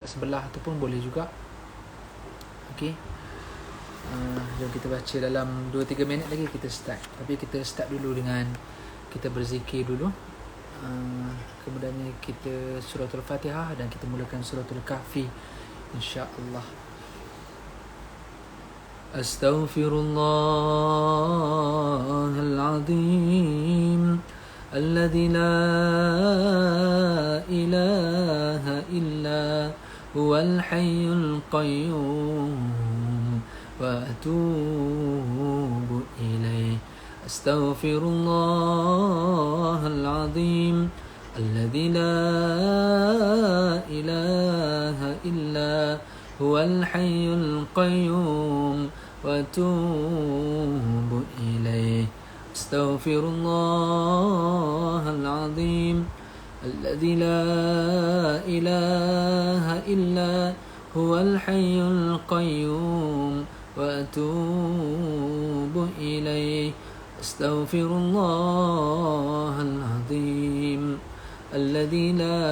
sebelah tu pun boleh juga. Okey. Jom kita baca dalam 2-3 minit lagi kita start. Tapi kita start dulu dengan kita berzikir dulu. Kemudiannya kita suratul Fatihah dan kita mulakan suratul Kahfi insya-Allah. Astaghfirullahal azim alladzi la ilaha illa huwal hayyul qayyum wa atubu ilaih. Astaghfirullahal azim alladzi la ilaha illa huwal hayyul qayyum wa atubu ilaih. Astaghfirullahal azim الذي لا إله إلا هو الحي القيوم وأتوب إليه. أستغفر الله العظيم الذي لا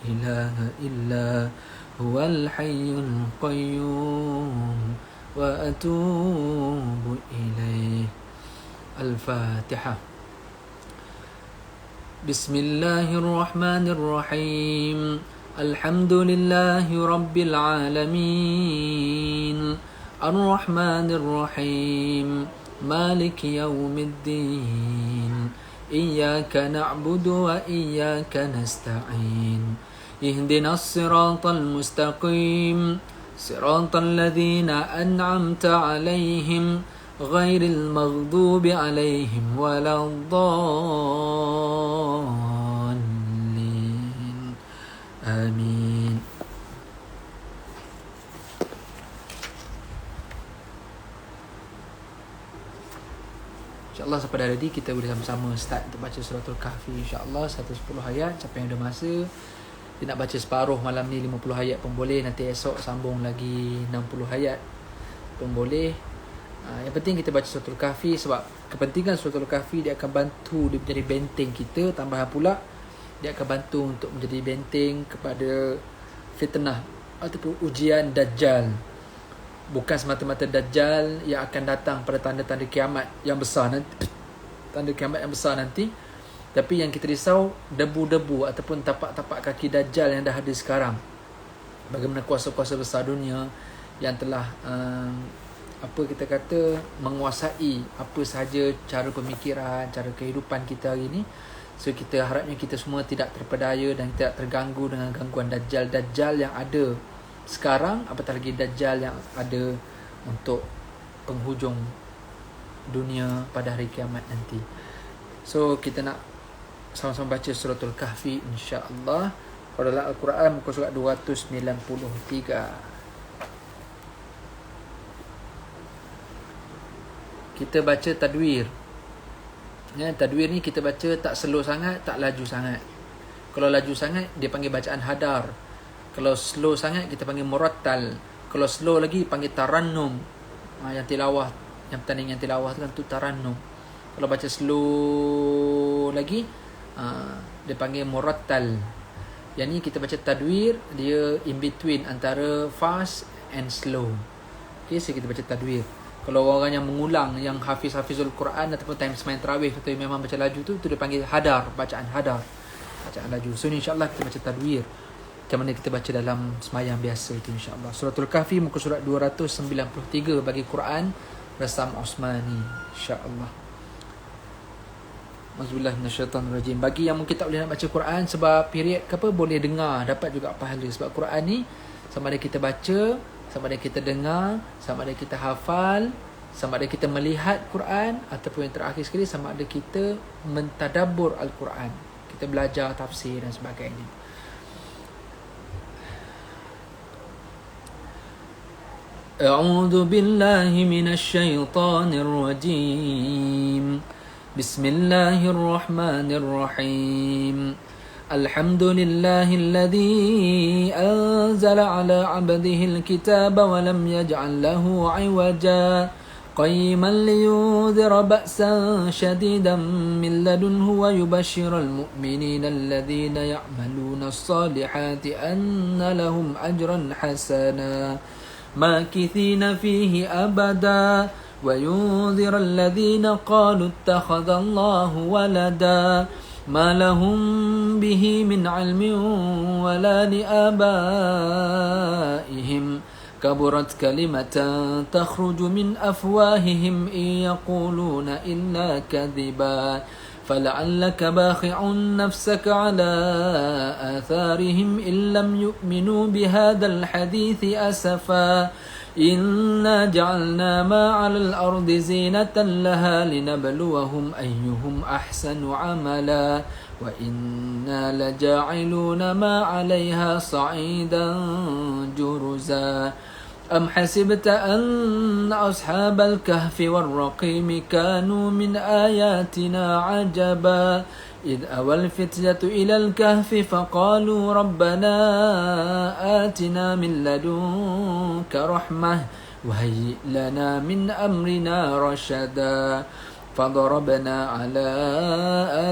إله إلا هو الحي القيوم وأتوب إليه. الفاتحة. بسم الله الرحمن الرحيم. الحمد لله رب العالمين الرحمن الرحيم مالك يوم الدين إياك نعبد وإياك نستعين اهدنا الصراط المستقيم صراط الذين أنعمت عليهم غير المغضوب عليهم ولا الضالين آمين. InsyaAllah sampai dah ready kita boleh sama-sama start untuk baca suratul Kahfi. InsyaAllah 110 ayat. Siapa yang ada masa dia nak baca separuh malam ni 50 ayat pun boleh. Nanti esok sambung lagi 60 ayat pun boleh. Yang penting kita baca suratul Kahfi sebab kepentingan suratul Kahfi dia akan bantu dia menjadi benteng kita. Tambahan pula dia akan bantu untuk menjadi benteng kepada fitnah ataupun ujian Dajjal. Bukan semata-mata Dajjal yang akan datang pada tanda-tanda kiamat yang besar nanti, tanda kiamat yang besar nanti, tapi yang kita risau debu-debu ataupun tapak-tapak kaki Dajjal yang dah ada sekarang. Bagaimana kuasa-kuasa besar dunia yang telah menguasai apa sahaja cara pemikiran, cara kehidupan kita hari ini. So kita harapnya kita semua tidak terpedaya dan tidak terganggu dengan gangguan Dajjal yang ada sekarang, apatah lagi Dajjal yang ada untuk penghujung dunia pada hari kiamat nanti. So kita nak sama-sama baca suratul Kahfi insya-Allah. Dalam Al-Quran muka surat 293. Kita baca tadwir. Tadwir ni kita baca tak slow sangat, tak laju sangat. Kalau laju sangat dia panggil bacaan hadar. Kalau slow sangat kita panggil murattal. Kalau slow lagi panggil tarannum. Yang tilawah, yang pertandingan tilawah tu kan tu tarannum. Kalau baca slow lagi dia panggil murattal. Yang ni kita baca tadwir, dia in between antara fast and slow. Okay, so kita baca tadwir. Kalau orang yang mengulang, yang hafizul Quran ataupun time semain tarawih atau memang baca laju tu dia panggil hadar, bacaan hadar, bacaan laju. So insya-Allah kita baca tadwir macam mana kita baca dalam semayang biasa itu insya-Allah. Suratul Kahfi muka surat 293 bagi Quran Rasam Osmani insya-Allah. Auzubillahi minasyaitanirrajim. Bagi yang mungkin tak boleh nak baca Quran sebab period ke apa, boleh dengar, dapat juga pahala. Sebab Quran ni sama ada kita baca, sama ada kita dengar, sama ada kita hafal, sama ada kita melihat Quran, ataupun yang terakhir sekali sama ada kita mentadabbur Al-Quran, kita belajar tafsir dan sebagainya. A'udzu billahi minasyaitonir rajim. Bismillahirrahmanirrahim. الحمد لله الذي أنزل على عبده الكتاب ولم يجعل له عوجا قيما لينذر بأسا شديدا من لدنه ويبشر المؤمنين الذين يعملون الصالحات أن لهم أجرا حسنا ماكثين فيه أبدا وينذر الذين قالوا اتخذ الله ولدا ما لهم به من علم ولا لآبائهم كبرت كلمة تخرج من أفواههم إن يقولون إلا كذبا فلعلك باخع نفسك على آثارهم إن لم يؤمنوا بهذا الحديث أسفا إنا جعلنا ما على الأرض زينة لها لنبلوهم أيهم أحسن عملا وإنا لجاعلون ما عليها صعيدا جرزا أم حسبت أن أصحاب الكهف والرقيم كانوا من آياتنا عجبا إذ أوى الفتية إلى الكهف فقالوا ربنا آتنا من لدنك رحمة وهيئ لنا من أمرنا رشدا فضربنا على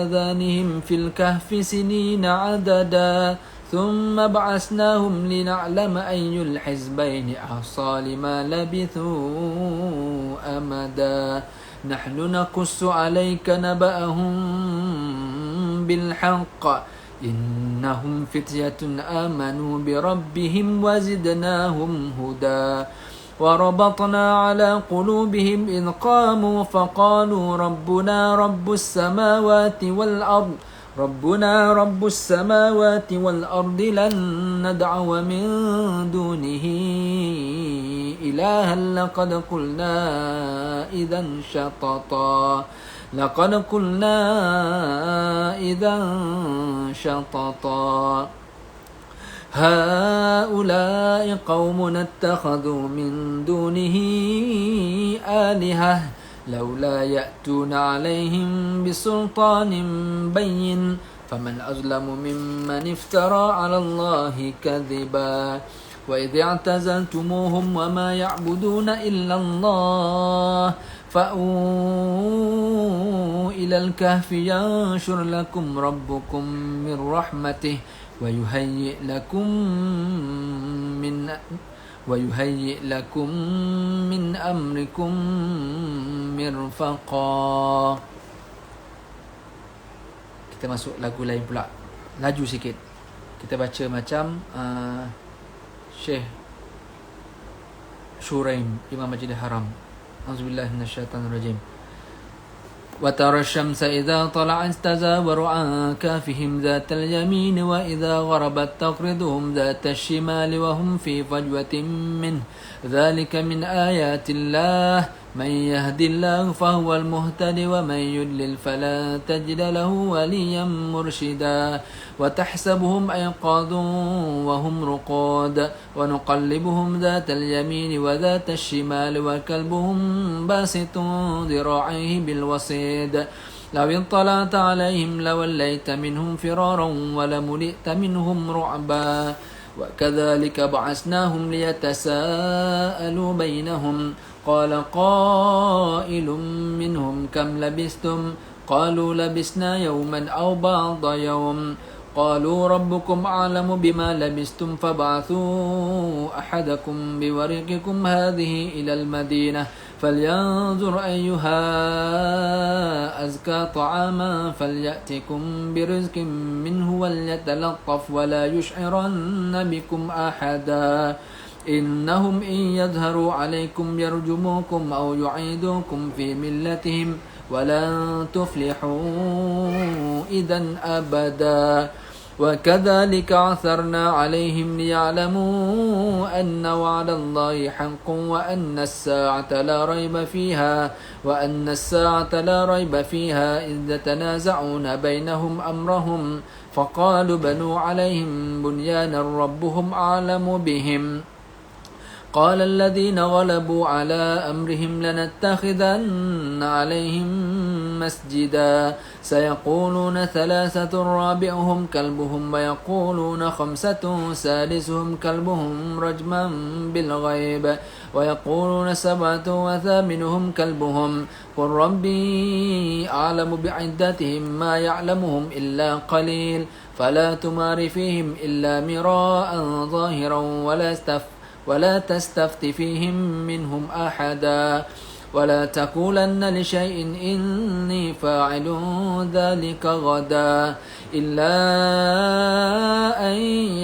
آذانهم في الكهف سنين عددا ثم بعثناهم لنعلم أي الحزبين أحصى لما لبثوا أمدا نحن نقص عليك نبأهم بالحق إنهم فتية آمنوا بربهم وزدناهم هدى وربطنا على قلوبهم إذ قاموا فقالوا ربنا رب السماوات والأرض لن ندعو من دونه إلها لقد قلنا إذا شططا هؤلاء قومنا اتخذوا من دونه آلهة لولا يأتون عليهم بسلطان بين فمن أظلم ممن افترى على الله كذبا وإذ اعتزلتموهم وما يعبدون إلا الله فأووا إلى الكهف ينشر لكم ربكم من رحمته ويهيئ لكم من أمركم مرفقا. Kita masuk lagu lain pula. Laju sikit. Kita baca macam Syekh Shuraim Imam Masjidil Haram. Auzubillahi minasyaitonirrajim. وترى الشمس إذا طلعت تزاور عن كهفهم ذات اليمين وإذا غربت تقرضهم ذات الشمال وهم في فجوة منه ذلك من آيات الله من يهد الله فهو المهتد ومن يضلل فلا تجد له وليا مرشدا وتحسبهم أيقاظا وهم رقاد ونقلبهم ذات اليمين وذات الشمال وكلبهم باسط ذراعيه بالوصيد لو اطلعت عليهم لوليت منهم فرارا ولملئت منهم رعبا وكذلك بعثناهم ليتساءلوا بينهم قال قائل منهم كم لبثتم قالوا لبثنا يوما أو بعض يوم قالوا ربكم أعلم بما لبثتم فابعثوا أحدكم بورقكم هذه إلى المدينة فلينظر أيها أزكى طعاما فليأتكم برزق منه وليتلطف ولا يشعرن بكم أحدا إنهم إن يظهروا عليكم يرجموكم أو يعيدوكم في ملتهم ولن تفلحوا إذا أبدا وكذلك عثرنا عليهم ليعلموا أن وعد الله حق وأن الساعة لا ريب فيها إذ يتنازعون بينهم أمرهم فقالوا بنوا عليهم بنيانا ربهم أعلم بهم قال الذين غلبوا على أمرهم لنتخذن عليهم مسجدا سيقولون ثلاثة رابعهم كلبهم ويقولون خمسة سادسهم كلبهم رجما بالغيب ويقولون سبعة وثامنهم كلبهم قل ربي أعلم بعدتهم ما يعلمهم إلا قليل فلا تمار فيهم إلا مراء ظاهرا ولا تستفت فيهم منهم أحدا ولا تقولن لشيء إني فاعل ذلك غدا إلا أن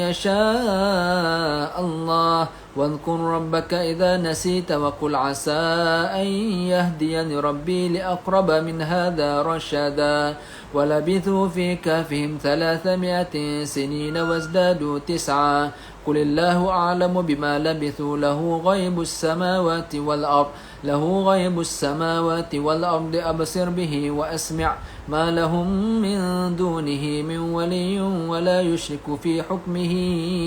يشاء الله واذكر ربك إذا نسيت وقل عسى أن يهديني ربي لأقرب من هذا رشدا ولبثوا في كهفهم 300 سنين وازدادوا 9 قل الله أعلم بما لبثوا له غيب السماوات والأرض أبصر به وأسمع ما لهم من دونه من ولي ولا يشرك في حكمه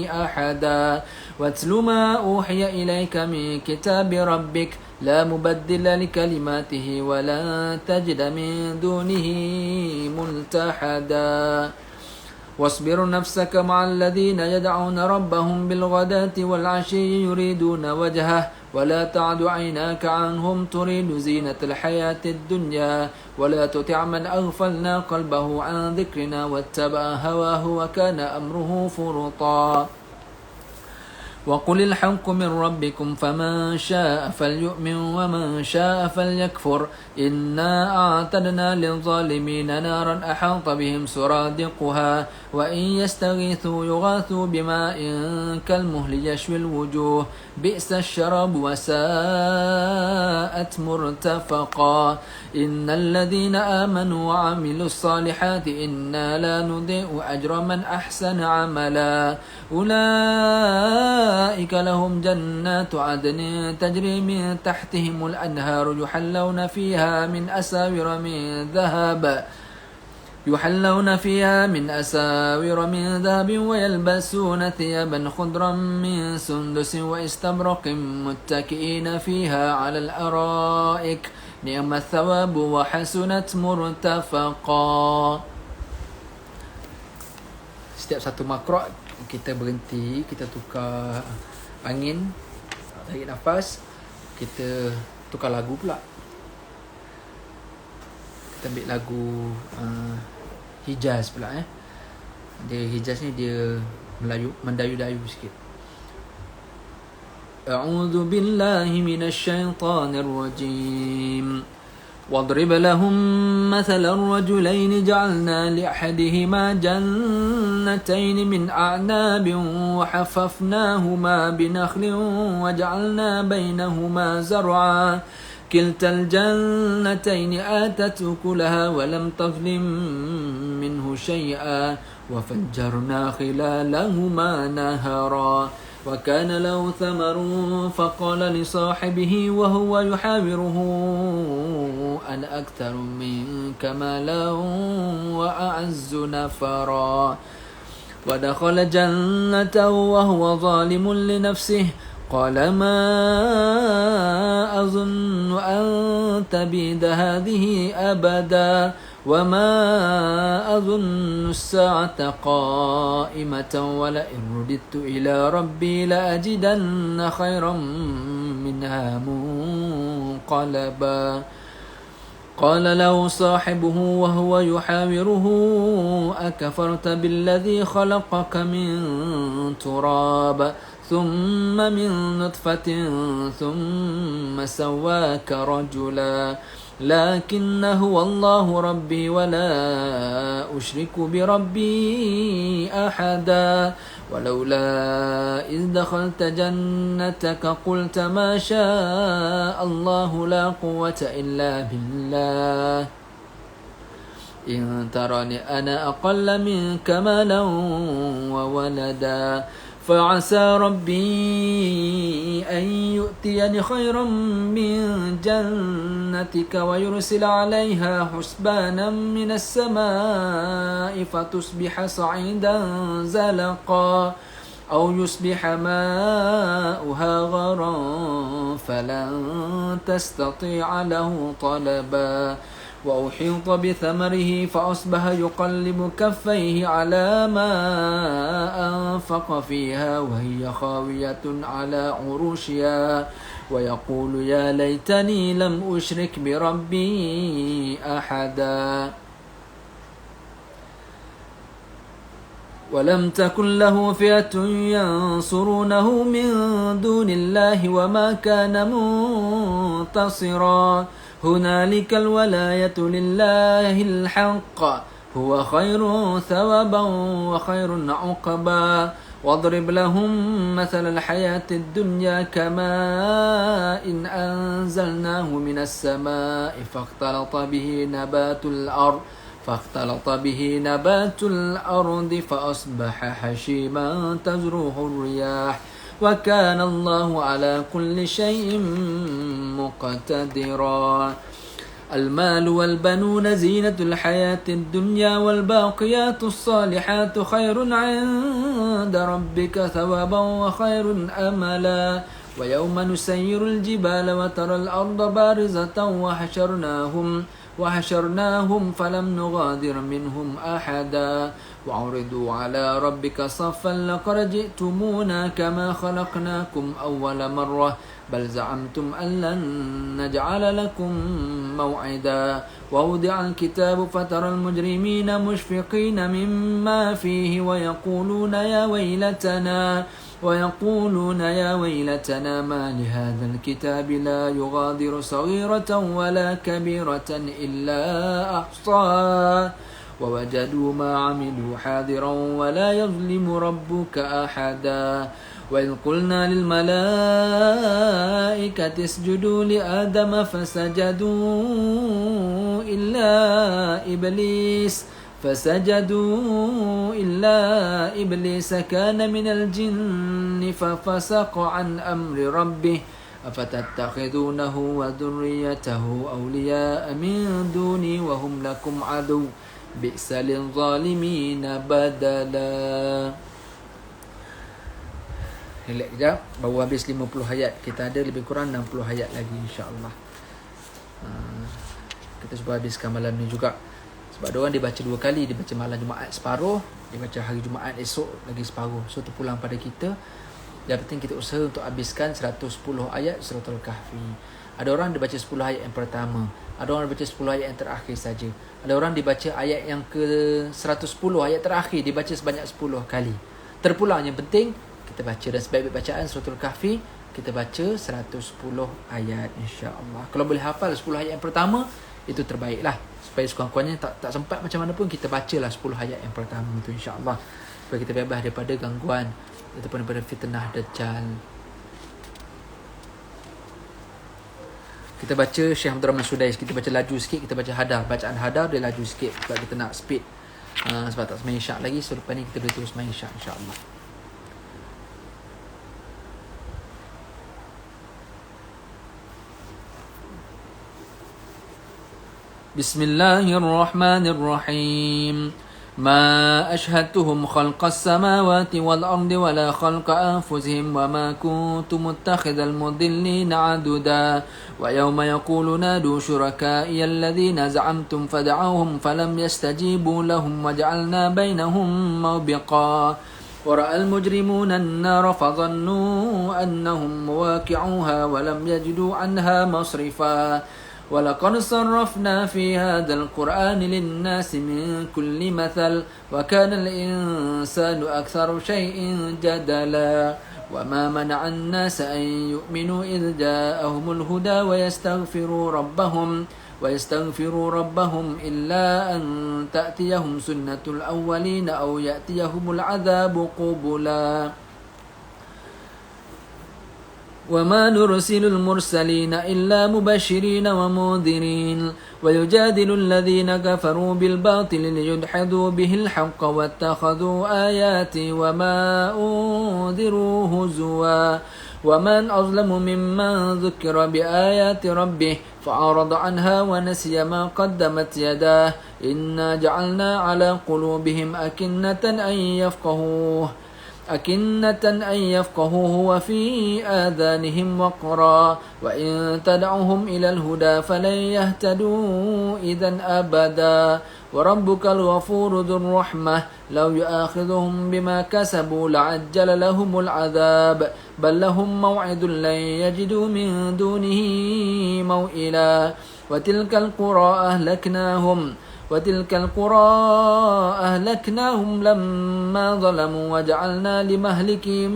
أحدا واتل ما أوحي إليك من كتاب ربك لا مبدل لكلماته ولا تجد من دونه ملتحدا واصبر نفسك مع الذين يدعون ربهم بالغداة والعشي يريدون وجهه ولا تعد عيناك عنهم تريد زينة الحياة الدنيا ولا تطع من أغفلنا قلبه عن ذكرنا واتبع هواه وكان أمره فرطا وقل الحق من ربكم فمن شاء فليؤمن ومن شاء فليكفر إنا أعتدنا للظالمين نارا أحاط بهم سرادقها وإن يستغيثوا يغاثوا بماء كالمهل يشوي الوجوه بئس الشراب وساءت مرتفقا إن الذين آمنوا وعملوا الصالحات إنا لا نضيع أجر من أحسن عملا أولئك لهم جنات عدن تجري من تحتهم الأنهار يحلون فيها من أساور من ذهب ويلبسون ثيابا خضرا من سندس واستبرق متكئين فيها على الأرائك نعم الثواب وحسنت مرتفقا. Setiap satu makro kita berhenti, kita tukar angin, tarik nafas, kita tukar lagu pula. Kita ambil lagu Hijaz pula Dia Hijaz ni dia mendayu-dayu sikit. A'udzu billahi minasy syaithanir rajim. واضرب لهم مثلا رجلين جعلنا لأحدهما جنتين من أعناب وحففناهما بنخل وجعلنا بينهما زرعا كلتا الجنتين آتت أكلها ولم تظلم منه شيئا وفجرنا خلالهما نهرا وكان له ثمر فقال لصاحبه وهو يحاوره أنا أكثر منك مالا وأعز نفرا ودخل جنته وهو ظالم لنفسه قال ما أظن أن تبيد هذه أبدا وما أظن الساعة قائمة ولئن رددت إلى ربي لأجدن خيرا منها منقلبا قال له صاحبه وهو يحاوره أكفرت بالذي خلقك من تراب ثم من نطفة ثم سواك رجلا لكن هو الله ربي ولا أشرك بربي أحدا ولولا إذ دخلت جنتك قلت ما شاء الله لا قوة إلا بالله إن ترني أنا أقل منك مالا وولدا فعسى ربي أن يؤتيني خيرا من جنتك ويرسل عليها حسبانا من السماء فتصبح صعيدا زلقا أو يصبح ماؤها غرا فلن تستطيع له طلبا وأحيط بثمره فأصبح يقلب كفيه على ما أنفق فيها وهي خاوية على عروشها ويقول يا ليتني لم أشرك بربي أحدا ولم تكن له فئة ينصرونه من دون الله وما كان منتصرا هنالك الولاية لله الحق هو خير ثوابا وخير عقبا واضرب لهم مثل الحياة الدنيا كماء إن أنزلناه من السماء فاختلط به نبات الأرض فأصبح حشيما تزروه الرياح وكان الله على كل شيء مقتدرا المال والبنون زينة الحياة الدنيا والباقيات الصالحات خير عند ربك ثوابا وخير أملا ويوم نسير الجبال وترى الأرض بارزة وحشرناهم فلم نغادر منهم أحدا وعرضوا على ربك صفا لقد جئتمونا كما خلقناكم أول مرة بل زعمتم أن لن نجعل لكم موعدا ووضع الكتاب فترى المجرمين مشفقين مما فيه ويقولون يا ويلتنا ما لهذا الكتاب لا يغادر صغيرة ولا كبيرة إلا أحصاها ووجدوا ما عملوا حاضرا ولا يظلم ربك أحدا وإذ قلنا للملائكة اسجدوا لآدم فسجدوا إلا إبليس كان من الجن ففسق عن أمر ربه أفتتخذونه وذريته أولياء من دوني وهم لكم عدو بئس للظالمين بدلا. Relax kejap, baru habis 50 ayat. Kita ada lebih kurang 60 ayat lagi insya-Allah. Kita cuba habiskan malam ni juga. Sebab diorang dibaca 2 kali, dibaca malam Jumaat separuh, dibaca hari Jumaat esok lagi separuh. So terpulang pada kita. Yang penting kita usaha untuk habiskan 110 ayat Suratul Kahfi. Ada orang dibaca 10 ayat yang pertama, ada orang dibaca 10 ayat yang terakhir saja. Ada orang dibaca ayat yang ke 110 ayat terakhir dibaca sebanyak 10 kali. Terpulang, yang penting kita baca, dan sebaik-baik bacaan Suratul Kahfi kita baca 110 ayat insya-Allah. Kalau boleh hafal 10 ayat yang pertama itu terbaiklah. Supaya sekurang-kurangnya tak sempat macam mana pun kita bacalah 10 ayat yang pertama itu insya-Allah. Supaya kita bebas daripada gangguan ataupun daripada fitnah Dajjal. Kita baca Syekh Abdul Rahman Sudais, kita baca laju sikit, kita baca hadar. Bacaan hadar dia laju sikit sebab kita nak speed. Sebab tak semai isyak lagi, so lepas ni kita boleh terus main isyak insya-Allah. Bismillahirrahmanirrahim. ما أشهدتهم خلق السماوات والأرض ولا خلق أنفسهم وما كنت متخذ المضلين عددا ويوم يقول نادوا شركائي الذين زعمتم فدعوهم فلم يستجيبوا لهم وجعلنا بينهم موبقا ورأى المجرمون النار فظنوا أنهم مواقعوها ولم يجدوا عنها مصرفا ولقد صرفنا في هذا القرآن للناس من كل مثل وكان الإنسان أكثر شيء جدلا وما منع الناس أن يؤمنوا إذ جاءهم الهدى ويستغفروا ربهم إلا أن تأتيهم سنة الأولين أو يأتيهم العذاب قبلا وما نرسل المرسلين إلا مبشرين ومنذرين ويجادل الذين كفروا بالباطل ليدحضوا به الحق واتخذوا آياتي وما أنذروا هزوا ومن أظلم ممن ذكر بآيات ربه فأعرض عنها ونسي ما قدمت يداه إنا جعلنا على قلوبهم أكنة أن يفقهوه أكنة أن يفقهوه وفي آذانهم وقرا وإن تدعهم إلى الهدى فلن يهتدوا إذا أبدا وربك الغفور ذو الرحمة لو يؤاخذهم بما كسبوا لعجل لهم العذاب بل لهم موعد لن يجدوا من دونه موئلا وتلك القرى أهلكناهم لما ظلموا وجعلنا لمهلكهم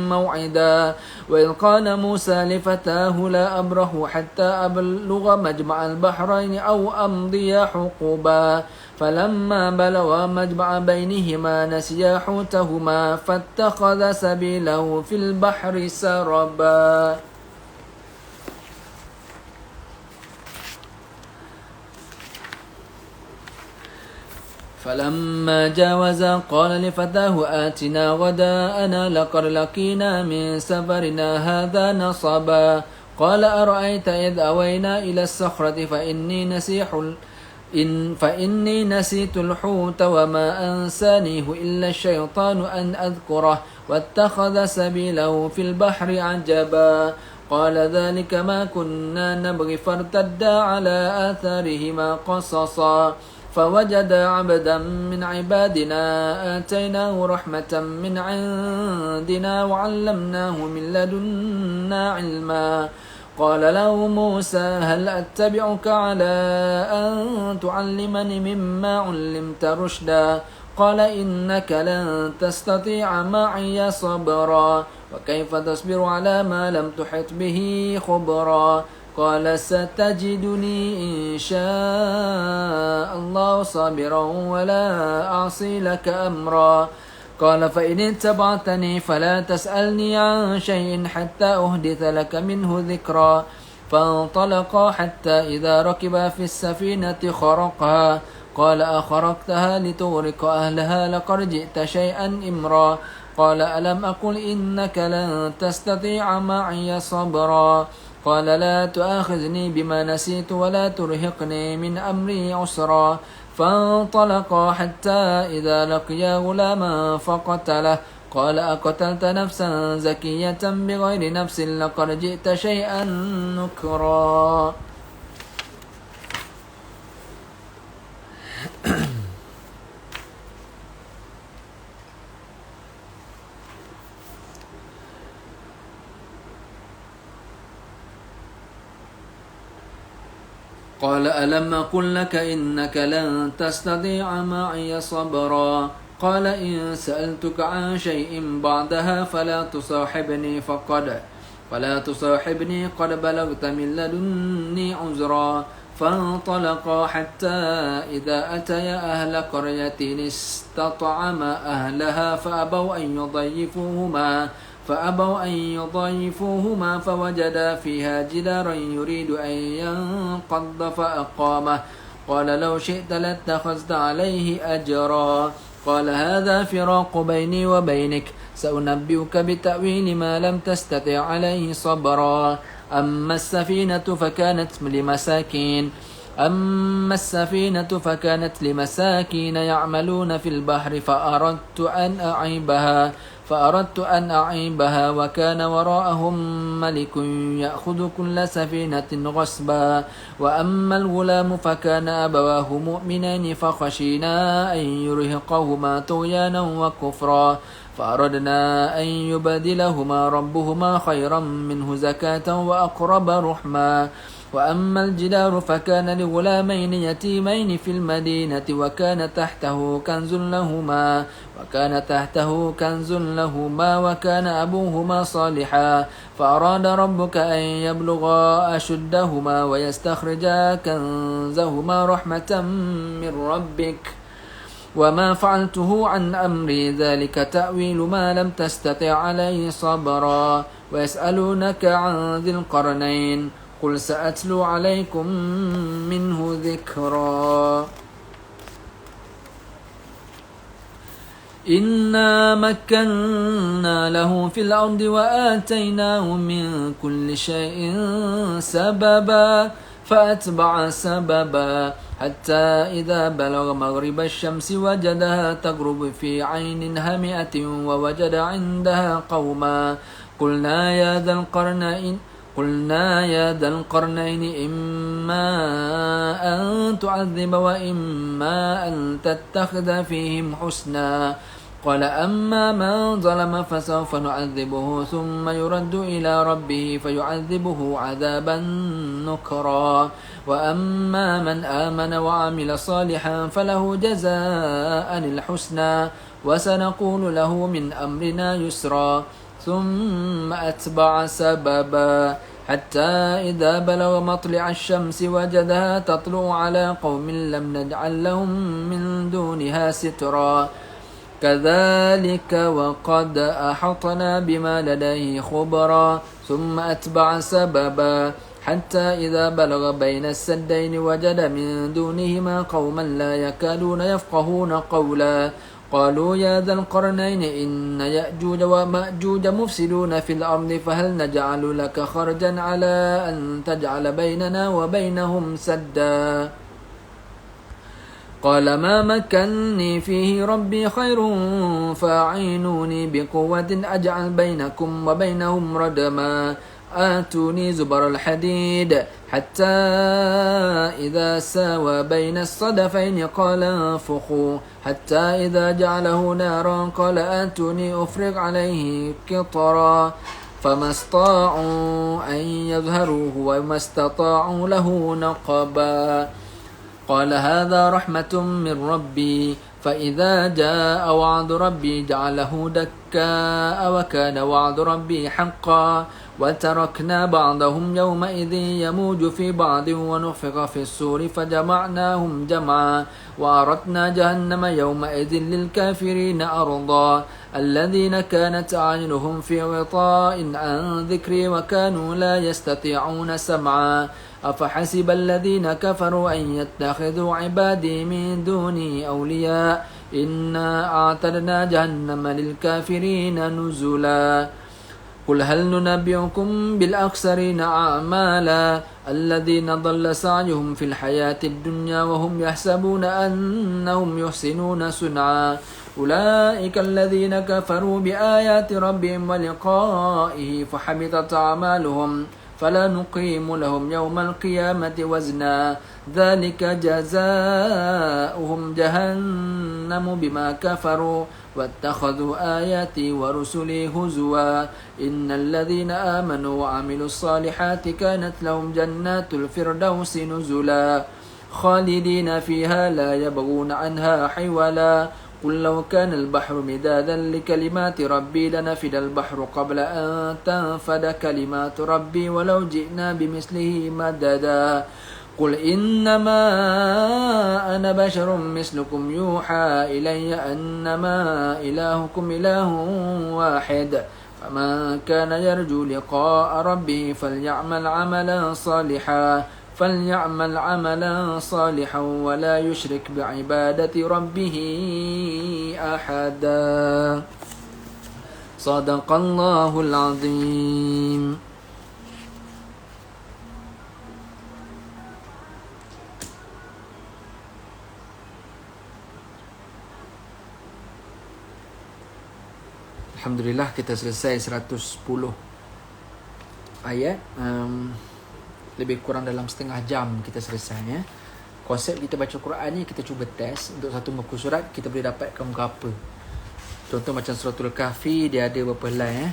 موعدا وإذ قال موسى لفتاه لا أبرح حتى أبلغ مجمع البحرين أو أمضي حقبا فلما بلغا مجمع بينهما نسيا حوتهما فاتخذ سبيله في البحر سربا فلما جاوزا قال لفتاه آتنا غداءنا لقد لقينا من سفرنا هذا نصبا قال أرأيت إذ أوينا إلى الصخرة فإني نسيت الحوت وما أنسانيه إلا الشيطان أن أذكره واتخذ سبيله في البحر عجبا قال ذلك ما كنا نبغي فارتدا على آثارهما قصصا فوجدا عبدا من عبادنا آتيناه رحمة من عندنا وعلمناه من لدنا علما قال له موسى هل أتبعك على أن تعلمني مما علمت رشدا قال إنك لن تستطيع معي صبرا وكيف تصبر على ما لم تحط به خبرا قال ستجدني إن شاء الله صابرا ولا أعصي لك أمرا قال فإن اتبعتني فلا تسألني عن شيء حتى أحدث لك منه ذكرا فانطلقا حتى إذا ركبا في السفينة خرقها قال أخرقتها لتغرق أهلها لقد جئت شيئا إمرا قال ألم أقل إنك لن تستطيع معي صبرا قال لا تؤاخذني بما نسيت ولا ترهقني من أمري عسرا فانطلقا حتى إذا لقيا غلاما فقتله قال أقتلت نفسا زكية بغير نفس لقد جئت شيئا نكرا قال ألم أقل لك إنك لن تستطيع معي صبرا قال إن سألتك عن شيء بعدها فلا تصاحبني قد بلغت من لدني عذرا فانطلقا حتى إذا أتيا أهل قرية استطعما أهلها فأبوا أن يضيفوهما فوجدا فيها جدارا يريد أن ينقض فأقامه قال لو شئت لاتخذت عليه أجرا قال هذا فراق بيني وبينك سأنبئك بتأويل ما لم تستطع عليه صبرا أما السفينة فكانت لمساكين يعملون في البحر فأردت أن أعيبها وكان وراءهم ملك يأخذ كل سفينة غصبا وأما الغلام فكان أبواه مؤمنين فخشينا أن يرهقهما طغيانا وكفرا فأردنا أن يبدلهما ربهما خيرا منه زكاة وأقرب رحما وأما الجدار فكان لغلامين يتيمين في المدينة وكان تحته كنز لهما وكان أبوهما صالحا فأراد ربك أن يبلغا أشدهما ويستخرجا كنزهما رحمة من ربك وما فعلته عن أمري ذلك تأويل ما لم تستطع عليه صبرا ويسألونك عن ذي القرنين قل سأتلو عليكم منه ذكرا إنا مكنا له في الأرض وآتيناه من كل شيء سببا فأتبع سببا حتى إذا بلغ مغرب الشمس وجدها تغرب في عين هامئة ووجد عندها قوما قلنا يا ذا القرنين إما أن تعذب وإما أن تتخذ فيهم حسنا قال أما من ظلم فسوف نعذبه ثم يرد إلى ربه فيعذبه عذابا نكرا وأما من آمن وعمل صالحا فله جزاء الحسنى وسنقول له من أمرنا يسرا ثم أتبع سببا حتى إذا بلغ مطلع الشمس وجدها تطلع على قوم لم نجعل لهم من دونها سترا كذلك وقد أحطنا بما لديه خبرا ثم أتبع سببا حتى إذا بلغ بين السدين وجد من دونهما قوما لا يكادون يفقهون قولا قالوا يا ذا القرنين إن يأجوج ومأجوج مفسدون في الأرض فهل نجعل لك خرجا على أن تجعل بيننا وبينهم سدا قال ما مكني فيه ربي خير فأعينوني بقوة أجعل بينكم وبينهم ردما آتوني زبر الحديد حتى إذا ساوى بين الصدفين قال انفخوا حتى إذا جعله نارا قال آتوني أفرغ عليه قطرا فما استطاعوا أن يظهروه وما استطاعوا له نقبا قال هذا رحمة من ربي فإذا جاء وعد ربي جعله دكاء وكان وعد ربي حقا وتركنا بعضهم يومئذ يموج في بعض ونفخ في الصور فجمعناهم جمعا وأردنا جهنم يومئذ للكافرين أرضا الذين كانت أعينهم في غطاء عن ذكري وكانوا لا يستطيعون سمعا أفحسب الذين كفروا أن يتخذوا عبادي من دوني أولياء إنا أعتدنا جهنم للكافرين نزلا قل هل ننبئكم بالأخسرين أعمالا الذين ضل سعيهم في الحياة الدنيا وهم يحسبون أنهم يحسنون صنعا أولئك الذين كفروا بآيات ربهم ولقائه فحبطت أعمالهم فلا نقيم لهم يوم القيامة وزنا ذلك جزاؤهم جهنم بما كفروا واتخذوا آياتي ورسلي هزوا إن الذين آمنوا وعملوا الصالحات كانت لهم جنات الفردوس نزلا خالدين فيها لا يبغون عنها حولا قل لو كان البحر مدادا لكلمات ربي لنفد البحر قبل أن تنفد كلمات ربي ولو جئنا بمثله مددا قل إنما أنا بشر مثلكم يوحى إلي أنما إلهكم إله واحد فمن كان يرجو لقاء ربه فليعمل عملا صالحا ولا يشرك بعبادة ربه أحدا صدق الله العظيم. Alhamdulillah kita selesai 110 ayat, lebih kurang dalam setengah jam kita selesai ya. Konsep kita baca Quran ni kita cuba test untuk satu muka surat kita boleh dapatkan muka apa. Contoh macam suratul Kahfi dia ada berapa helai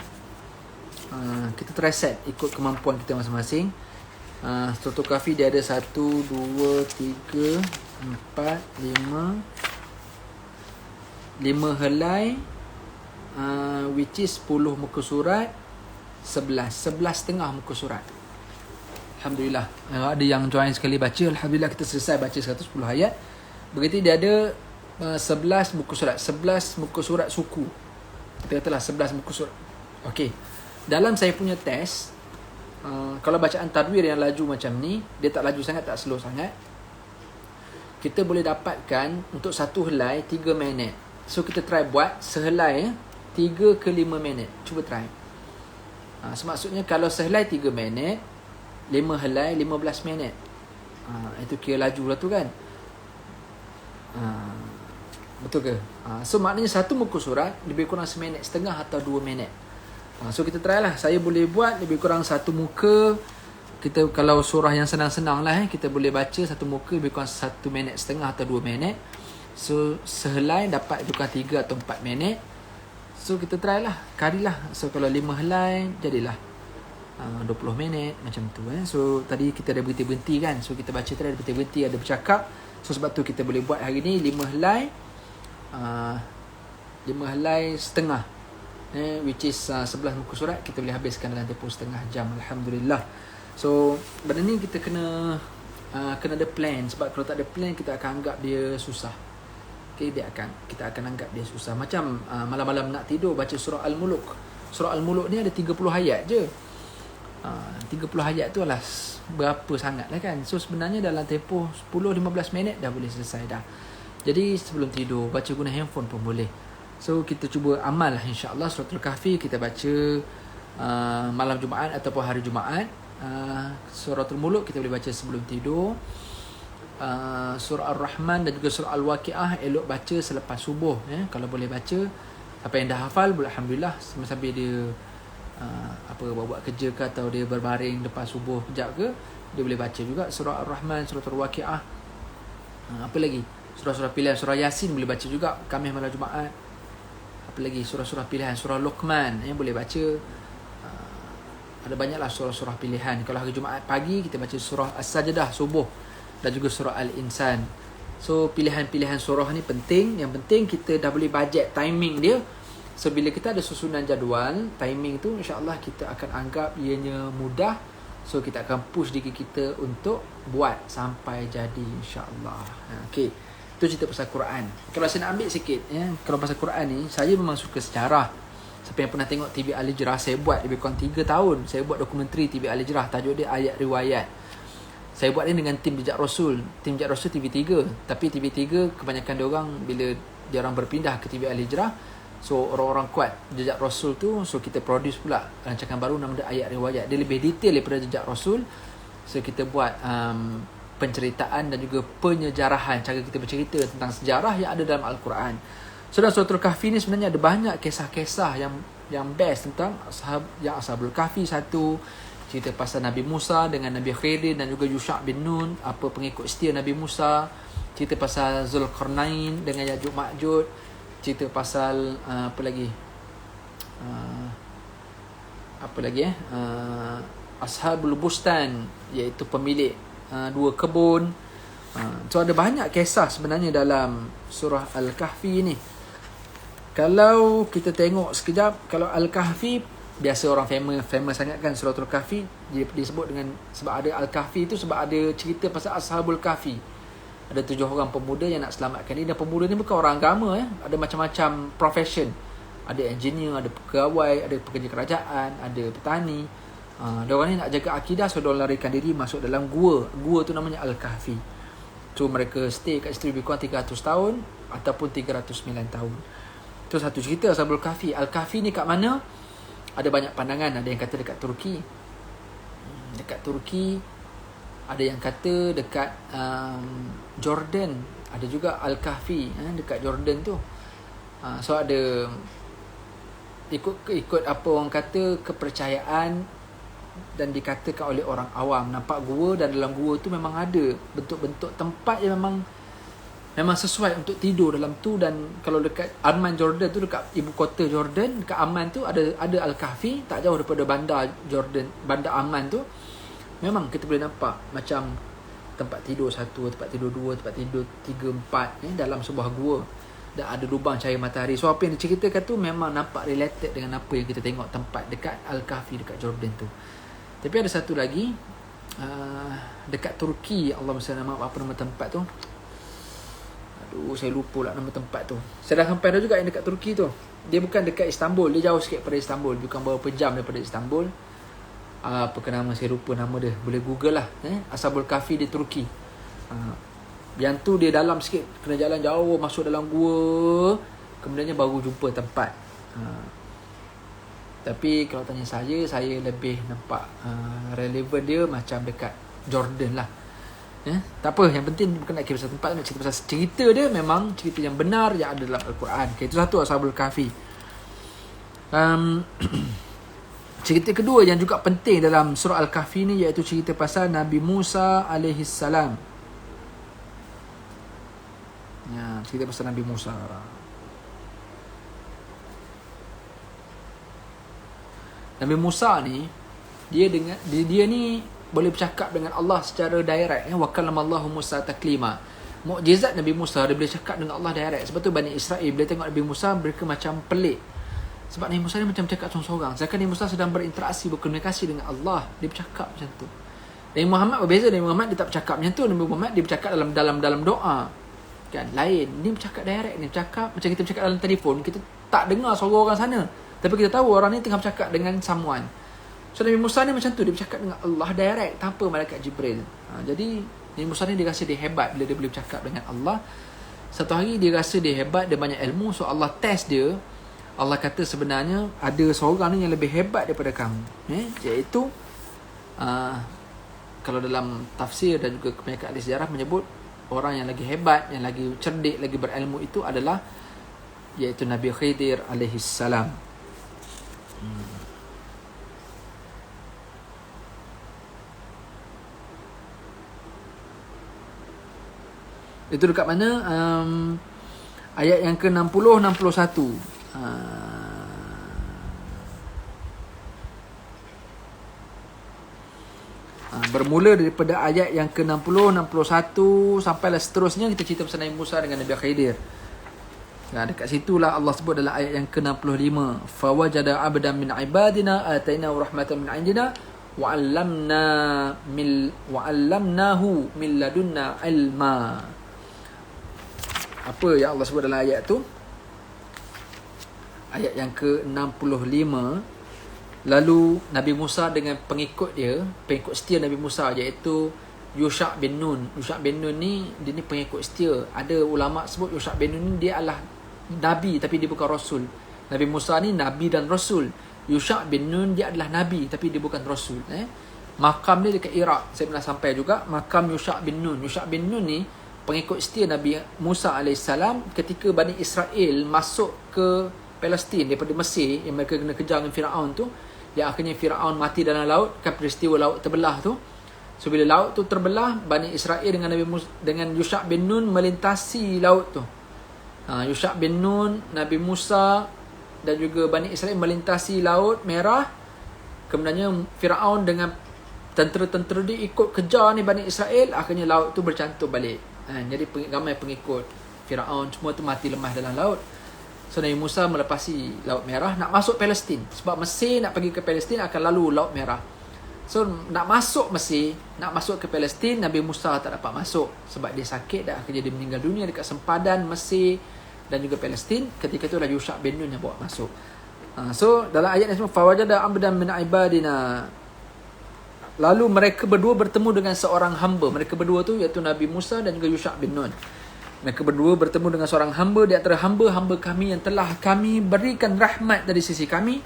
kita try set ikut kemampuan kita masing-masing. Suratul Kahfi dia ada 1, 2, 3, 4, 5 helai, which is 10 muka surat, 11 setengah muka surat. Alhamdulillah, ada yang join sekali baca. Alhamdulillah kita selesai baca 110 ayat. Berarti dia ada 11 muka surat, 11 muka surat suku. Kita katalah 11 muka surat. Okey. Dalam saya punya test, kalau bacaan tadwir yang laju macam ni, dia tak laju sangat, tak slow sangat, kita boleh dapatkan untuk satu helai 3 minit. So kita try buat sehelai 3 ke 5 minit. Cuba try. Maksudnya kalau sehelai 3 minit, 5 helai 15 minit. Itu kira laju lah tu kan. Betul ke? So maknanya satu muka surat lebih kurang 1.5 minit atau 2 minit. So kita try lah. Saya boleh buat lebih kurang satu muka. Kita kalau surah yang senang-senang lah, kita boleh baca satu muka lebih kurang 1.5 minit atau 2 minit. So sehelai dapat lebih kurang 3 atau 4 minit. So kita try lah, kalilah. So kalau 5 helai jadilah 20 minit macam tu. So tadi kita ada berhenti-berhenti kan. So kita baca tadi ada berhenti-berhenti, ada bercakap. So sebab tu kita boleh buat hari ni 5 helai 5 helai setengah, which is 11 muka surat kita boleh habiskan dalam tempoh setengah jam. Alhamdulillah. So benda ni kita kena ada plan. Sebab kalau tak ada plan kita akan anggap dia susah. Okay, kita akan anggap dia susah. Macam malam-malam nak tidur baca surah Al-Muluk. Surah Al-Muluk ni ada 30 ayat je. 30 ayat tu adalah berapa sangat lah kan. So sebenarnya dalam tempoh 10-15 minit dah boleh selesai dah. Jadi sebelum tidur baca guna handphone pun boleh. So kita cuba amal lah insya-Allah. Suratul Kahfi kita baca malam Jumaat ataupun hari Jumaat. Suratul Muluk kita boleh baca sebelum tidur. Surah Ar-Rahman dan juga surah Al-Waqi'ah elok baca selepas subuh. Kalau boleh baca apa yang dah hafal, alhamdulillah, sambil dia buat kerja ke atau dia berbaring lepas subuh kejap ke, dia boleh baca juga surah Ar-Rahman, surah Al-Waqi'ah. Apa lagi? Surah-surah pilihan, surah Yasin boleh baca juga Khamis malam Jumaat. Apa lagi? Surah-surah pilihan, surah Luqman boleh baca. Ada banyaklah surah-surah pilihan. Kalau hari Jumaat pagi kita baca surah As-Sajdah subuh dan juga surah Al-Insan. So pilihan-pilihan surah ni penting. Yang penting kita dah boleh bajet timing dia. So bila kita ada susunan jadual, timing tu insya-Allah kita akan anggap ianya mudah. So kita akan push diri kita untuk buat sampai jadi insya-Allah. Okey. Itu cerita pasal Quran. Kalau saya nak ambil sikit kalau pasal Quran ni, saya memang suka sejarah. Siapa yang pernah tengok TV Al-Hijrah, saya buat lebih kurang 3 tahun. Saya buat dokumentari TV Al-Hijrah, tajuk dia Ayat Riwayat. Saya buat ni dengan tim Jejak Rasul. Tim Jejak Rasul TV3. Tapi TV3 kebanyakan diorang bila diorang berpindah ke TV Al-Hijrah, so orang-orang kuat Jejak Rasul tu, so kita produce pula rancangan baru nama dia Ayat Riwayat. Dia lebih detail daripada Jejak Rasul. So kita buat penceritaan dan juga penyejarahan, cara kita bercerita tentang sejarah yang ada dalam Al-Quran. So dalam Suratul Kahfi ni sebenarnya ada banyak kisah-kisah yang best tentang Ashabul Kahfi. Satu, cerita pasal Nabi Musa dengan Nabi Khidir dan juga Yusha' bin Nun, apa pengikut setia Nabi Musa. Cerita pasal Zulkarnain dengan Ya'juj Ma'juj. Cerita pasal apa lagi Ashabul Bustan, iaitu pemilik 2 kebun. So ada banyak kisah sebenarnya dalam surah Al-Kahfi ni. Kalau kita tengok sekejap, kalau Al-Kahfi biasa orang famous sangat kan Suratul Kahfi. Dia disebut dengan sebab ada Al-Kahfi tu, sebab ada cerita pasal Ashabul Kahfi. Ada 7 orang pemuda yang nak selamatkan diri. Dan pemuda ni bukan orang agama Ada macam-macam profession. Ada engineer, ada pegawai, ada pekerja kerajaan, ada petani. Diorang ni nak jaga akidah, so diorang larikan diri masuk dalam gua. Gua tu namanya Al-Kahfi. So mereka stay kat situ lebih kurang 300 tahun ataupun 309 tahun. Itu satu cerita Ashabul Kahfi. Al-Kahfi ni kat mana? Ada banyak pandangan. Ada yang kata dekat Turki. Dekat Turki. Ada yang kata dekat Jordan. Ada juga Al-Kahfi dekat Jordan tu. So ada ikut apa orang kata kepercayaan dan dikatakan oleh orang awam, nampak gua dan dalam gua tu memang ada bentuk-bentuk tempat yang memang sesuai untuk tidur dalam tu. Dan kalau dekat Amman Jordan tu, dekat ibu kota Jordan, dekat Amman tu ada Al-Kahfi, tak jauh daripada bandar Jordan, bandar Amman tu. Memang kita boleh nampak macam tempat tidur 1, tempat tidur 2, tempat tidur 3, 4 dalam sebuah gua. Dan ada lubang cahaya matahari. So apa yang diceritakan tu memang nampak related dengan apa yang kita tengok tempat dekat Al-Kahfi dekat Jordan tu. Tapi ada satu lagi dekat Turki, Allah mesti nama apa nama tempat tu. Aduh, saya lupa lah nama tempat tu. Saya dah sampai dah juga yang dekat Turki tu. Dia bukan dekat Istanbul, dia jauh sikit daripada Istanbul, bukan berapa jam daripada Istanbul. Apa ke nama, saya lupa nama dia. Boleh google lah Ashabul Kahfi di Turki. Yang tu dia dalam sikit, kena jalan jauh masuk dalam gua, kemudiannya baru jumpa tempat. Tapi kalau tanya saya lebih nampak relevan dia macam dekat Jordan lah. Tak apa, yang penting bukan nak kira pasal tempat, nak cerita pasal cerita dia memang cerita yang benar yang ada dalam Al-Quran. Okay, itu satu, Ashabul Kahfi. Cerita kedua yang juga penting dalam surah Al-Kahfi ni, iaitu cerita pasal Nabi Musa alaihi salam. Ya, cerita pasal Nabi Musa. Nabi Musa ni dia ni boleh bercakap dengan Allah secara direct, wa kallamallahu Musa taklima. Mukjizat Nabi Musa, dia boleh cakap dengan Allah direct. Sebab tu Bani Israel bila tengok Nabi Musa, mereka macam pelik. Sebab Nabi Musa ni macam cakap seorang-seorang. Sedangkan Nabi Musa sedang berinteraksi, berkomunikasi dengan Allah, dia bercakap macam tu. Nabi Muhammad berbeza. Nabi Muhammad dia tak bercakap macam tu. Nabi Muhammad dia bercakap dalam doa. Kan lain, ni bercakap direct, ni bercakap macam kita bercakap dalam telefon, kita tak dengar suara orang sana, tapi kita tahu orang ni tengah bercakap dengan someone. So Nabi Musa ni macam tu, dia bercakap dengan Allah direct tanpa malaikat Jibril. Jadi Nabi Musa ni dia rasa dia hebat bila dia boleh bercakap dengan Allah. Satu hari dia rasa dia hebat, dia banyak ilmu, so Allah test dia. Allah kata sebenarnya ada seorang ni yang lebih hebat daripada kamu, iaitu kalau dalam tafsir dan juga kebanyakan ahli sejarah menyebut orang yang lagi hebat, yang lagi cerdik, lagi berilmu itu adalah iaitu Nabi Khidir alaihi salam. Itu dekat mana? Ayat yang ke-60, 61. Bermula daripada ayat yang ke-60, 61 sampailah seterusnya kita cerita pasal Nabi Musa dengan Nabi Khidir. Dekat situlah Allah sebut dalam ayat yang ke-65, fawajada 'abdan min 'ibadina atainahu rahmatan min 'indina wa 'allamnahu min ladunna ilma. Apa yang Allah sebut dalam ayat tu? Ayat yang ke-65, lalu Nabi Musa dengan pengikut dia, pengikut setia Nabi Musa, iaitu Yusha' bin Nun. Yusha' bin Nun ni, dia ni pengikut setia. Ada ulama sebut Yusha' bin Nun ni dia adalah Nabi tapi dia bukan Rasul. Nabi Musa ni Nabi dan Rasul. Yusha' bin Nun dia adalah Nabi tapi dia bukan Rasul. Makam dia dekat Iraq. Saya pernah sampai juga makam Yusha' bin Nun. Yusha' bin Nun ni pengikut setia Nabi Musa AS ketika Bani Israel masuk ke Palestin daripada Mesir, yang mereka kena kejar dengan Firaun tu, yang akhirnya Firaun mati dalam laut, kan peristiwa laut terbelah tu. So bila laut tu terbelah, Bani Israel dengan dengan Yusha' bin Nun melintasi laut tu. Yusha' bin Nun, Nabi Musa dan juga Bani Israel melintasi laut Merah. Kemudiannya Firaun dengan tentera-tentera dia ikut kejar ni Bani Israel, akhirnya laut tu bercantum balik. Jadi ramai pengikut Firaun semua tu mati lemah dalam laut. So Nabi Musa melepasi Laut Merah nak masuk Palestin. Sebab Mesir nak pergi ke Palestin akan lalu Laut Merah. So nak masuk Mesir, nak masuk ke Palestin, Nabi Musa tak dapat masuk sebab dia sakit dan akhirnya dia meninggal dunia dekat sempadan Mesir dan juga Palestin. Ketika itulah Yusha' bin Nun yang bawa masuk. So dalam ayat ni semua, fawajada 'abdan min 'ibadina. Lalu mereka berdua bertemu dengan seorang hamba. Mereka berdua tu iaitu Nabi Musa dan juga Yusha' bin Nun. Mereka berdua bertemu dengan seorang hamba di antara hamba-hamba kami yang telah kami berikan rahmat dari sisi kami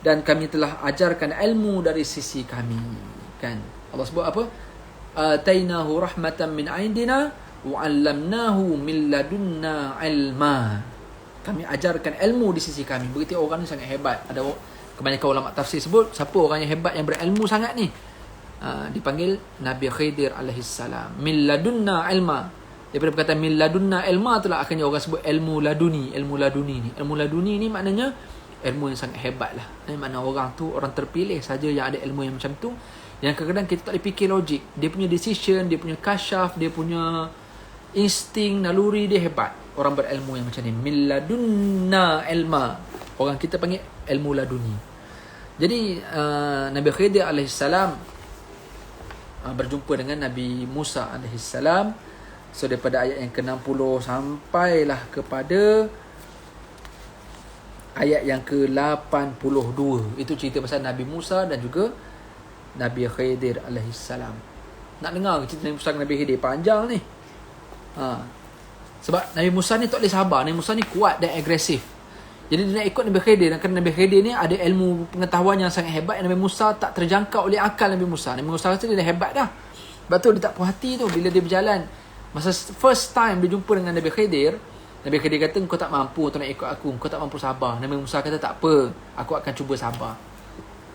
dan kami telah ajarkan ilmu dari sisi kami. Kan? Allah sebut apa? Atainahu rahmatan min 'indina wa 'allamnahu min ladunna ilma. Kami ajarkan ilmu di sisi kami. Berarti orang ni sangat hebat. Ada kebanyakan ulama tafsir sebut siapa orang yang hebat yang berilmu sangat ni? Dipanggil Nabi Khidir alaihi salam. Min ladunna ilma. Daripada perkataan min ladunna ilma itulah akhirnya orang sebut ilmu laduni. Ilmu laduni ni, ilmu laduni ni maknanya ilmu yang sangat hebat lah. Maknanya orang tu, orang terpilih saja yang ada ilmu yang macam tu, yang kadang-kadang kita tak boleh fikir logik. Dia punya decision, dia punya kasyaf, dia punya insting, naluri dia hebat. Orang berilmu yang macam ni, min ladunna ilma. Orang kita panggil ilmu laduni. Jadi Nabi Khidir alaihissalam berjumpa dengan Nabi Musa alaihissalam. So daripada ayat yang ke-60 sampailah kepada ayat yang ke-82. Itu cerita pasal Nabi Musa dan juga Nabi Khidir alaihissalam. Nak dengar cerita Nabi Musa dan Nabi Khidir? Panjang ni. Sebab Nabi Musa ni tak boleh sabar. Nabi Musa ni kuat dan agresif. Jadi dia nak ikut Nabi Khidir. Dan kerana Nabi Khidir ni ada ilmu pengetahuan yang sangat hebat, Nabi Musa tak terjangkau oleh akal Nabi Musa. Nabi Musa rasa dia dah hebat dah. Sebab tu dia tak puas hati tu bila dia berjalan. Masa first time dia jumpa dengan Nabi Khidir, Nabi Khidir kata, kau tak mampu untuk nak ikut aku, kau tak mampu sabar. Nabi Musa kata, tak apa, aku akan cuba sabar.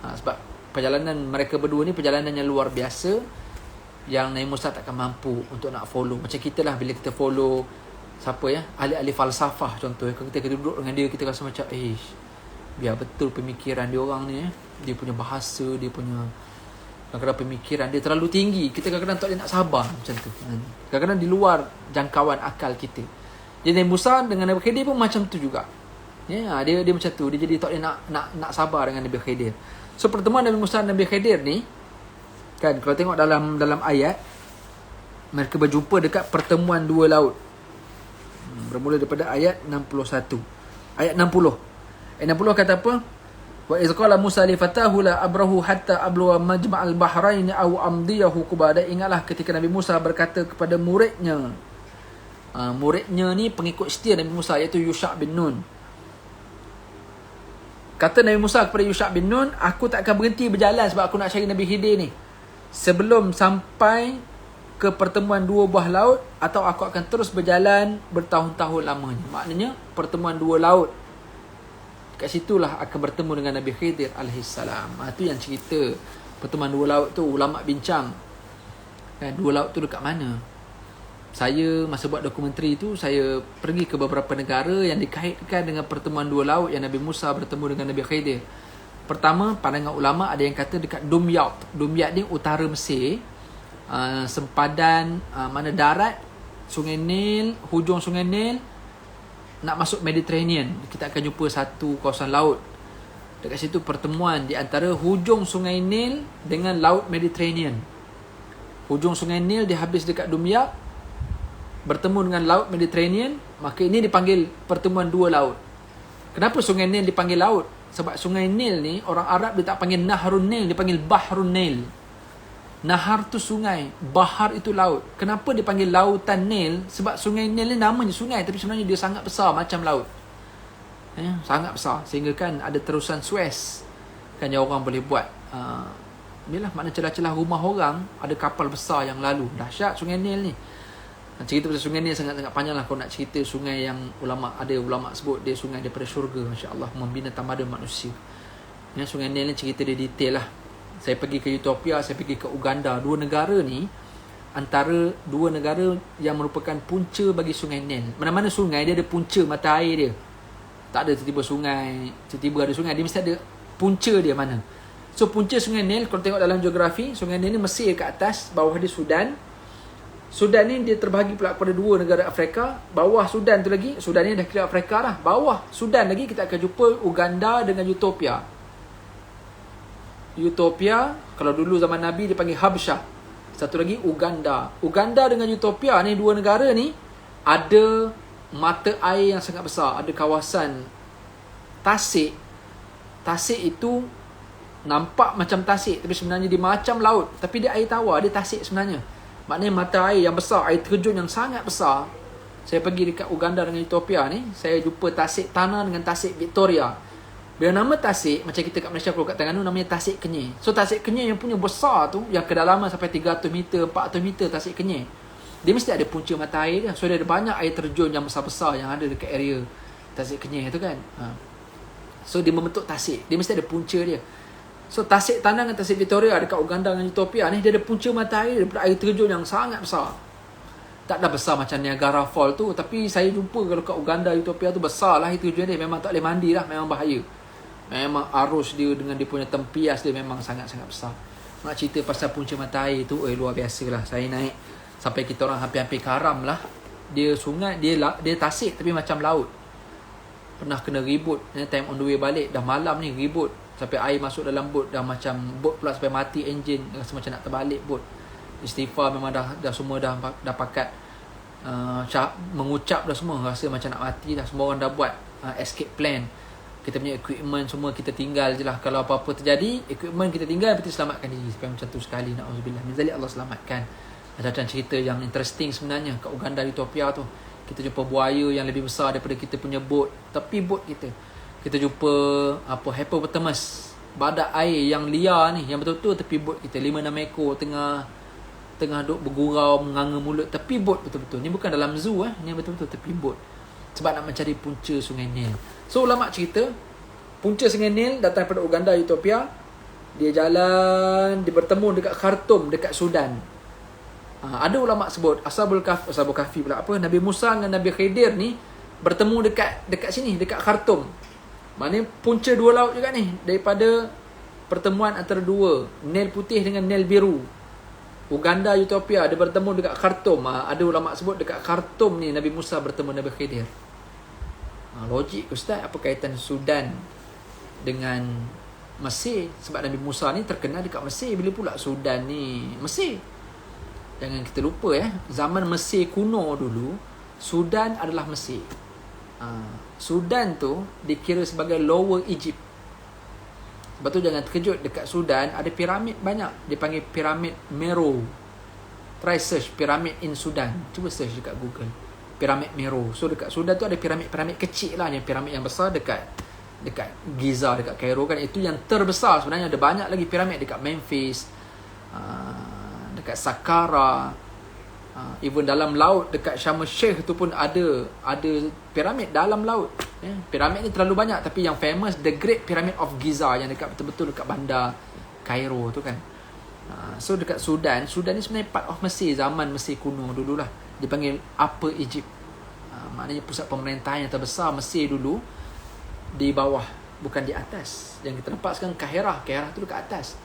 Sebab perjalanan mereka berdua ni perjalanan yang luar biasa, yang Nabi Musa takkan mampu untuk nak follow. Macam kita lah, bila kita follow siapa ya, ahli-ahli falsafah contoh, kalau kita duduk dengan dia, kita rasa macam biar betul pemikiran dia orang ni, dia punya bahasa, dia punya kadang-kadang pemikiran dia terlalu tinggi, kita kadang-kadang tak boleh nak sabar macam tu. Kadang-kadang di luar jangkauan akal kita. Jadi Nabi Musa dengan Nabi Khidir pun macam tu juga. Ya, dia macam tu, dia jadi tak boleh nak sabar dengan Nabi Khidir. So pertemuan Nabi Musa dan Nabi Khidir ni kan, kalau tengok dalam ayat, mereka berjumpa dekat pertemuan dua laut. Bermula daripada ayat 61. Ayat 60. Ayat 60 kata apa? Wa iz qala Musa li fatahu la abrahu hatta abluwa majma'al bahrain aw amdiyahu qubada. Ingatlah ketika Nabi Musa berkata kepada muridnya. Muridnya ni pengikut setia Nabi Musa, iaitu Yusha' bin Nun. Kata Nabi Musa kepada Yusha' bin Nun, aku tak akan berhenti berjalan sebab aku nak cari Nabi Khidir ni sebelum sampai ke pertemuan dua buah laut, atau aku akan terus berjalan bertahun-tahun lamanya. Maknanya pertemuan dua laut, kat situlah akan bertemu dengan Nabi Khidir alaihissalam. Itu yang cerita pertemuan dua laut tu, ulama bincang kan, dua laut tu dekat mana. Saya masa buat dokumentari tu, saya pergi ke beberapa negara yang dikaitkan dengan pertemuan dua laut yang Nabi Musa bertemu dengan Nabi Khidir. Pertama, pandangan ulama ada yang kata dekat Dumyat. Dumyat ni utara Mesir, sempadan mana darat Sungai Nil, hujung Sungai Nil nak masuk Mediterranean. Kita akan jumpa satu kawasan laut. Dekat situ pertemuan di antara hujung Sungai Nil dengan laut Mediterranean. Hujung Sungai Nil dia habis dekat Dumyat, bertemu dengan laut Mediterranean, maka ini dipanggil pertemuan dua laut. Kenapa Sungai Nil dipanggil laut? Sebab Sungai Nil ni orang Arab dia tak panggil Nahrun Nil, dia panggil Bahrun Nil. Nahar tu sungai, bahar itu laut. Kenapa dia panggil lautan Nil? Sebab Sungai Nil ni namanya sungai, tapi sebenarnya dia sangat besar macam laut. Sangat besar, sehingga kan ada terusan Suez kan yang orang boleh buat. Yalah, makna celah-celah rumah orang ada kapal besar yang lalu. Dahsyat Sungai Nil ni. Cerita pasal sungai ni sangat-sangat panjang lah. Kalau nak cerita sungai yang ulama sebut dia sungai daripada syurga, masya-Allah, membina tamadun manusia. Sungai Nil ni cerita dia detail lah. Saya pergi ke Ethiopia, saya pergi ke Uganda. Dua negara ni antara dua negara yang merupakan punca bagi Sungai Nil. Mana-mana sungai dia ada punca mata air dia. Tak ada tiba-tiba ada sungai, dia mesti ada punca dia mana. So punca Sungai Nil, kalau tengok dalam geografi, Sungai Nil ni Mesir kat atas, bawah dia Sudan. Sudan ni dia terbahagi pula kepada dua negara Afrika. Bawah Sudan tu lagi, Sudan ni dah kira Afrika lah. Bawah Sudan lagi kita akan jumpa Uganda dengan Ethiopia. Ethiopia, kalau dulu zaman Nabi dia panggil Habsyah. Satu lagi Uganda. Uganda dengan Ethiopia ni, dua negara ni ada mata air yang sangat besar. Ada kawasan tasik. Tasik itu nampak macam tasik, tapi sebenarnya dia macam laut. Tapi dia air tawar, dia tasik sebenarnya. Maknanya mata air yang besar, air terjun yang sangat besar. Saya pergi dekat Uganda dengan Ethiopia ni, saya jumpa tasik tanah dengan tasik Victoria. Bila nama tasik, macam kita kat Malaysia kalau kat Terengganu namanya tasik Kenyir. So tasik Kenyir yang punya besar tu, yang kedalaman sampai 300 meter, 400 meter tasik Kenyir, dia mesti ada punca mata air dia. So dia ada banyak air terjun yang besar-besar yang ada dekat area tasik Kenyir tu kan. So dia membentuk tasik, dia mesti ada punca dia. So tasik tanah dengan tasik Victoria dekat Uganda dengan Ethiopia ni, dia ada punca mata air daripada air terjun yang sangat besar. Tak ada besar macam Niagara Fall tu, tapi saya jumpa kalau kat Uganda, Ethiopia tu besar lah air terjun dia. Memang tak boleh mandi lah, memang bahaya. Memang arus dia dengan dia punya tempias dia memang sangat-sangat besar. Nak cerita pasal punca mata air tu, luar biasa lah. Saya naik sampai kita orang hampir-hampir karam lah. Dia sungai, dia tasik tapi macam laut. Pernah kena ribut, time on the way balik, dah malam ni ribut. Sampai air masuk dalam bot, dah macam bot pula sampai mati enjin, rasa macam nak terbalik bot. Istighfar memang dah semua dah pakat mengucap dah semua, rasa macam nak mati dah. Semua orang dah buat escape plan. Kita punya equipment semua kita tinggal je lah. Kalau apa-apa terjadi, equipment kita tinggal, kita selamatkan diri. Supaya macam tu sekali, na'udzubillah min zalik, Allah selamatkan. Macam cerita yang interesting sebenarnya kat Uganda, Ethiopia tu. Kita jumpa buaya yang lebih besar daripada kita punya bot, tepi bot kita. Kita jumpa hippopotamus, badak air yang liar ni, yang betul-betul tepi bot kita, 5-6 ekor tengah duk bergurau, menganga mulut, tepi bot betul-betul. Ni bukan dalam zoo ni betul-betul tepi bot. Sebab nak mencari punca Sungai Nil. So ulama cerita punca Sungai Nil datang daripada Uganda, Ethiopia. Dia jalan, dia bertemu dekat Khartoum, dekat Sudan. Ada ulama sebut Ashabul Kahfi pula apa, Nabi Musa dengan Nabi Khidir ni bertemu dekat sini, dekat Khartoum. Maknanya punca dua laut juga ni, daripada pertemuan antara dua, Nil putih dengan Nil biru. Uganda, Ethiopia, dia bertemu dekat Khartoum. Ada ulama sebut dekat Khartoum ni Nabi Musa bertemu Nabi Khidir. Logik ustaz, apa kaitan Sudan dengan Mesir? Sebab Nabi Musa ni terkenal dekat Mesir. Bila pula Sudan ni Mesir? Jangan kita lupa zaman Mesir kuno dulu, Sudan adalah Mesir. Sudan tu dikira sebagai Lower Egypt. Sebab tu jangan terkejut, dekat Sudan ada piramid banyak. Dia panggil piramid Meroe. Try search piramid in Sudan. Cuba search dekat Google. Piramid Meroe. So dekat Sudan tu ada piramid kecil lah. Yang piramid yang besar dekat Giza, dekat Cairo kan. Itu yang terbesar sebenarnya. Ada banyak lagi piramid dekat Memphis, dekat Saqqara, even dalam laut dekat Sharm el-Sheikh tu pun ada piramid dalam laut. Piramid ni terlalu banyak, tapi yang famous The Great Pyramid of Giza yang dekat betul-betul dekat bandar Cairo tu kan. So dekat Sudan ni sebenarnya part of Mesir, zaman Mesir kuno dululah. Dipanggil Upper Egypt. Maknanya pusat pemerintahan yang terbesar Mesir dulu di bawah, bukan di atas. Yang kita nampak sekarang Kairah tu dekat atas.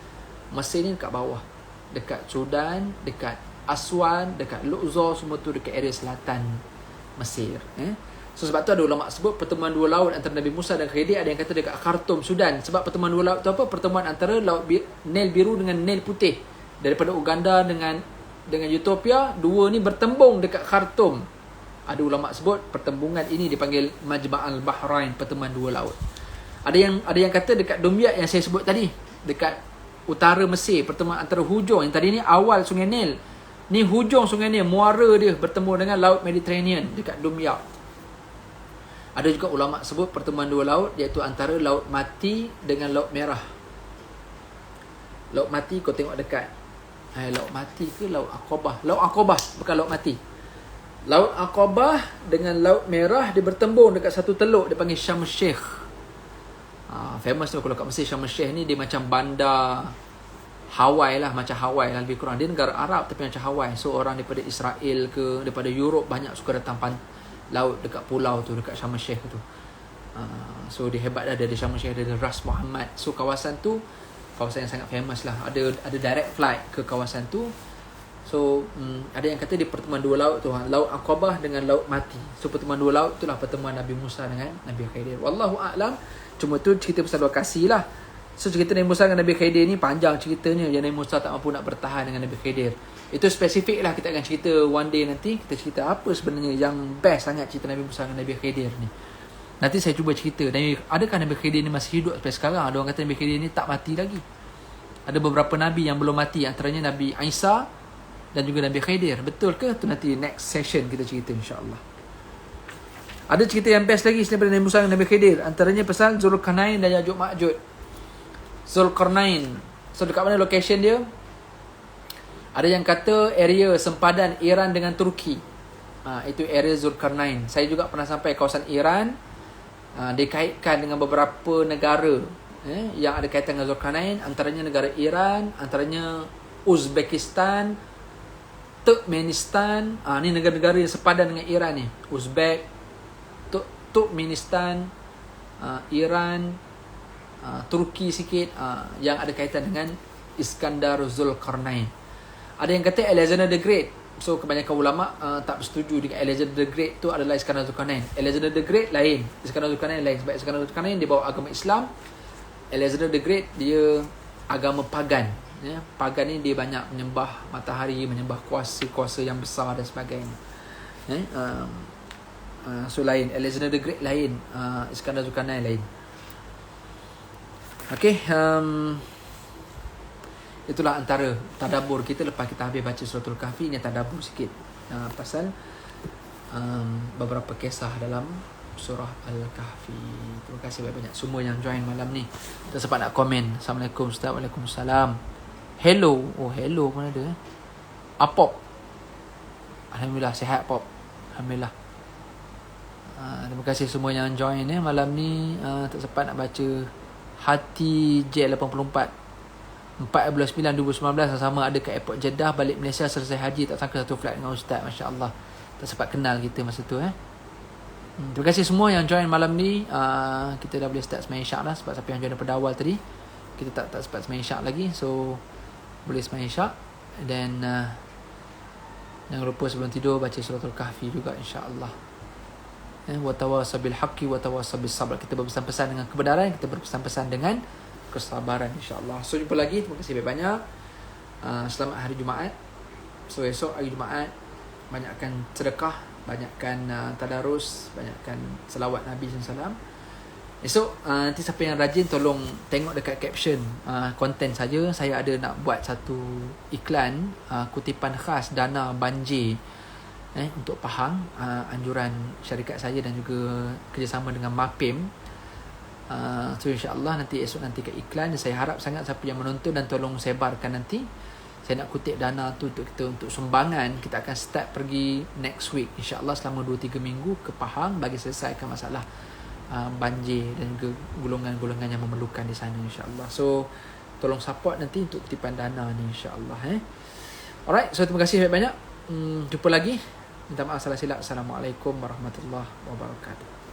Mesir ni dekat bawah. Dekat Sudan, dekat Aswan, dekat Luxor, semua tu dekat area selatan Mesir. So sebab tu ada ulama sebut pertemuan dua laut antara Nabi Musa dan Khidir. Ada yang kata dekat Khartoum, Sudan. Sebab pertemuan dua laut tu apa? Pertemuan antara laut Nil biru dengan Nil putih. Daripada Uganda dengan Ethiopia, dua ni bertembung dekat Khartoum. Ada ulama sebut pertembungan ini dipanggil Majma'al Bahrain, pertemuan dua laut. Ada yang kata dekat Dumyat yang saya sebut tadi, dekat utara Mesir, pertemuan antara hujung yang tadi ni awal Sungai Nil. Ni hujung Sungai Nil, muara dia bertemu dengan Laut Mediterranean dekat Dumyat. Ada juga ulama sebut pertemuan dua laut, iaitu antara Laut Mati dengan Laut Merah. Laut Mati kau tengok dekat. Laut Mati ke Laut Aqabah? Laut Aqabah, bukan Laut Mati. Laut Aqabah dengan Laut Merah dia bertembung dekat satu teluk, dia panggil Sharm el-Sheikh. Famous tu kalau kat Mesir, Sharm el-Sheikh ni dia macam bandar Hawaii lah, macam Hawaii lah lebih kurang. Dia negara Arab tapi macam Hawaii. So orang daripada Israel ke, daripada Europe banyak suka datang laut dekat pulau tu, dekat Sharm el-Sheikh tu. So dia hebat dah, dari Sharm el-Sheikh ada Ras Muhammad. So kawasan tu kawasan yang sangat famous lah. Ada direct flight ke kawasan tu. So ada yang kata di pertemuan dua laut tu, Laut Aqabah dengan Laut Mati. So pertemuan dua laut itulah pertemuan Nabi Musa dengan Nabi Khidir. Wallahu a'lam. Cuma tu cerita pasal lokasi lah. So cerita Nabi Musa dengan Nabi Khidir ni panjang ceritanya. Yang Nabi Musa tak mampu nak bertahan dengan Nabi Khidir. Itu spesifik lah, kita akan cerita one day nanti. Kita cerita apa sebenarnya yang best sangat cerita Nabi Musa dengan Nabi Khidir ni. Nanti saya cuba cerita. Adakah Nabi Khidir ni masih hidup sampai sekarang? Ada orang kata Nabi Khidir ni tak mati lagi. Ada beberapa Nabi yang belum mati. Antaranya Nabi Isa dan juga Nabi Khidir. Betul ke? Tu nanti next session kita cerita insyaAllah. Ada cerita yang best lagi daripada Nabi Musa dan Nabi Khidir. Antaranya pasal Zulkarnain dan Ya'juj Ma'juj. Zulkarnain. So dekat mana location dia? Ada yang kata area sempadan Iran dengan Turki. Itu area Zulkarnain. Saya juga pernah sampai kawasan Iran. Dikaitkan dengan beberapa negara yang ada kaitan dengan Zulkarnain. Antaranya negara Iran, antaranya Uzbekistan, Turkmenistan. Ni negara-negara yang sepadan dengan Iran ni. Uzbek, Turkmenistan, Iran, Turki sikit, yang ada kaitan dengan Iskandar Zulkarnain. Ada yang kata Alexander the Great. So kebanyakan ulama tak bersetuju dengan Alexander the Great tu adalah Iskandar Zulkarnain. Alexander the Great lain, Iskandar Zulkarnain lain. Sebab Iskandar Zulkarnain dia bawa agama Islam. Alexander the Great dia agama pagan. Pagan ni dia banyak menyembah matahari, menyembah kuasa-kuasa yang besar dan sebagainya. So lain, Alexander the Great lain, Iskandar Zulkarnain lain. Okay, itulah antara tadabbur kita lepas kita habis baca suratul Kahfi. Ini tadabbur sikit pasal beberapa kisah dalam surah Al-Kahfi. Terima kasih banyak-banyak semua yang join malam ni. Tak sempat nak komen. Assalamualaikum Ustaz. Waalaikumsalam. Hello. Oh hello pun ada Apop. Alhamdulillah sihat Pop. Alhamdulillah. Terima kasih semua yang join malam ni. Tak sempat nak baca Hati J84 14/9/2019 sama ada kat airport Jeddah, balik Malaysia selesai haji, tak sangka satu flight dengan Ustaz. Masya Allah, tak sempat kenal kita masa tu. Terima kasih semua yang join malam ni. Kita dah boleh start sembahyang isyak lah, sebab siapa yang join daripada awal tadi kita tak sempat sembahyang isyak lagi. So boleh sembahyang isyak. Dan jangan lupa sebelum tidur baca suratul kahfi juga, insya-Allah. Wa tawassaw bil haqqi wa tawassaw bis sabr. Kita berpesan-pesan dengan kebenaran, kita berpesan-pesan dengan kesabaran, insya-Allah. So jumpa lagi. Terima kasih banyak-banyak. Selamat hari Jumaat. So esok hari Jumaat banyakkan sedekah, banyakkan tadarus, banyakkan selawat Nabi SAW. Esok nanti siapa yang rajin tolong tengok dekat caption konten saja. Saya ada nak buat satu iklan kutipan khas dana banjir untuk Pahang, anjuran syarikat saya dan juga kerjasama dengan MAPIM. So insya-Allah nanti esok nanti ke iklan. Saya harap sangat siapa yang menonton dan tolong sebarkan nanti. Saya nak kutip dana tu untuk kita untuk sumbangan. Kita akan start pergi next week insya-Allah selama 2-3 minggu ke Pahang bagi selesaikan masalah banjir dan juga golongan-golongan yang memerlukan di sana, insya-Allah. So tolong support nanti untuk kutipan dana ni, insya-Allah. Alright, so terima kasih banyak. Jumpa lagi. Minta maaf salah silap. Assalamualaikum warahmatullahi wabarakatuh.